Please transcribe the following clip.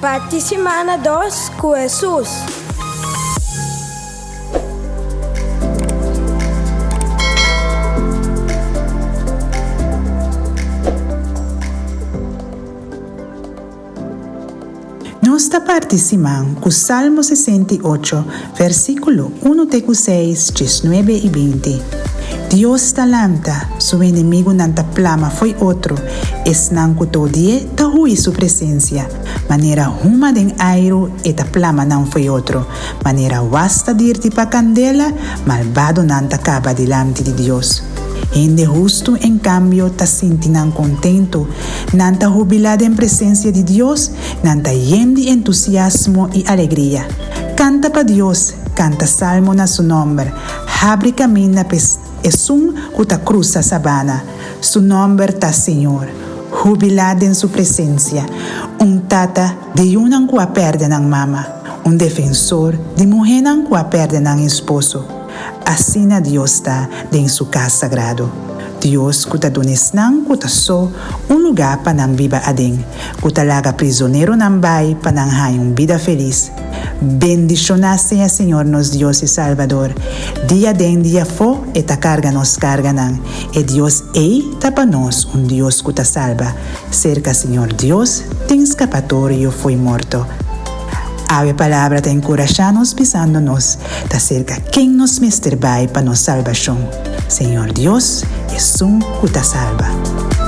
Parte semana 2 com Jesus. Nossa participação com Salmo 68, versículo 1-6, 19 e 20. Dios talanta, su inimigo nanta plama foi outro, es nan kutodie ta hui su presencia. Manera huma den airo e ta plama não foi outro. Manera wasta dirti pa candela, malvado nanta caba delante de Dios. Gente justo, en cambio, ta sintinan contento, nanta jubilada en presencia de Dios, nanta lleno de entusiasmo y alegría. Canta pa Dios, canta salmo na su nombre, abre camino es un cuta cruza sabana, su nombre ta Señor, jubilada en su presencia, un tata de una cua perde ng mama, un defensor de mujer cua perde ng esposo. Así na Dios está en su casa sagrado. Dios kuta dones nang kuta so un lugar pa nang viva ading, kuta laga prisionero nang bay pa nang hayong vida feliz. Bendicionase a Señor nos Dios y Salvador. Día den día fo eta carga nos carga nang. E Dios tapa nos un Dios kuta salva. Cerca Señor Dios, ten escapatorio foi morto. Ave palabra te encorajanos pisándonos, te cerca quien nos mesterbai para nos salvación. Señor Dios, es un que te salva.